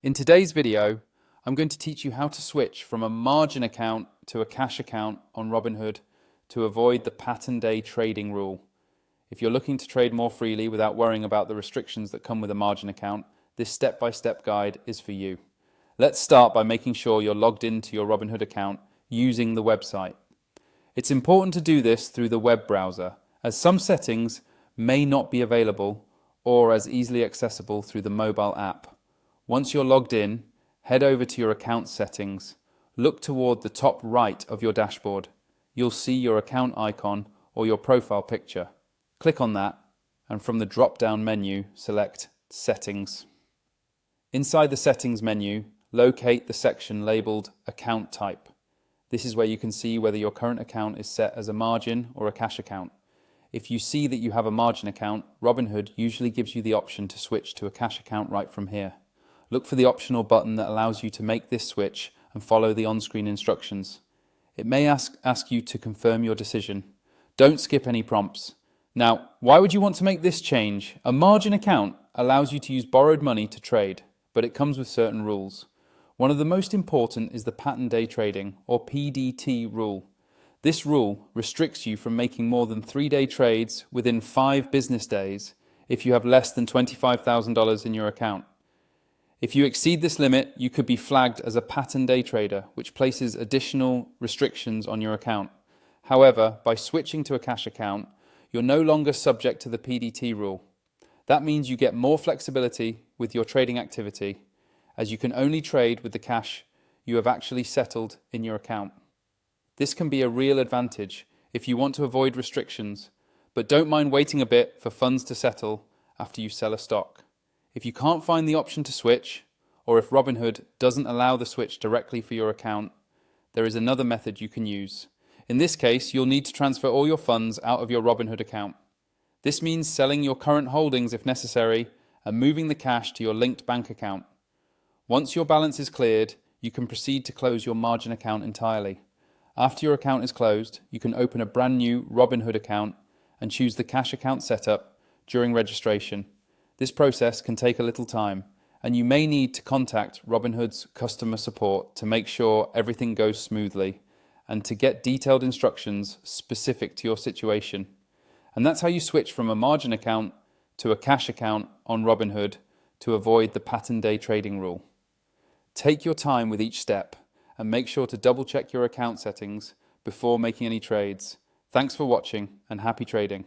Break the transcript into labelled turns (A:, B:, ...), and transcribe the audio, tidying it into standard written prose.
A: In today's video, I'm going to teach you how to switch from a margin account to a cash account on Robinhood to avoid the pattern day trading rule. If you're looking to trade more freely without worrying about the restrictions that come with a margin account, this step-by-step guide is for you. Let's start by making sure you're logged into your Robinhood account using the website. It's important to do this through the web browser, as some settings may not be available or as easily accessible through the mobile app. Once you're logged in, head over to your account settings. Look toward the top right of your dashboard. You'll see your account icon or your profile picture. Click on that, and from the drop-down menu, select Settings. Inside the Settings menu, locate the section labeled Account Type. This is where you can see whether your current account is set as a margin or a cash account. If you see that you have a margin account, Robinhood usually gives you the option to switch to a cash account right from here. Look for the optional button that allows you to make this switch and follow the on-screen instructions. It may ask you to confirm your decision. Don't skip any prompts. Now, why would you want to make this change? A margin account allows you to use borrowed money to trade, but it comes with certain rules. One of the most important is the pattern day trading, or PDT rule. This rule restricts you from making more than 3-day trades within 5 business days if you have less than $25,000 in your account. If you exceed this limit, you could be flagged as a pattern day trader, which places additional restrictions on your account. However, by switching to a cash account, you're no longer subject to the PDT rule. That means you get more flexibility with your trading activity, as you can only trade with the cash you have actually settled in your account. This can be a real advantage if you want to avoid restrictions, but don't mind waiting a bit for funds to settle after you sell a stock. If you can't find the option to switch, or if Robinhood doesn't allow the switch directly for your account, there is another method you can use. In this case, you'll need to transfer all your funds out of your Robinhood account. This means selling your current holdings if necessary and moving the cash to your linked bank account. Once your balance is cleared, you can proceed to close your margin account entirely. After your account is closed, you can open a brand new Robinhood account and choose the cash account setup during registration. This process can take a little time, and you may need to contact Robinhood's customer support to make sure everything goes smoothly and to get detailed instructions specific to your situation. And that's how you switch from a margin account to a cash account on Robinhood to avoid the pattern day trading rule. Take your time with each step and make sure to double check your account settings before making any trades. Thanks for watching and happy trading.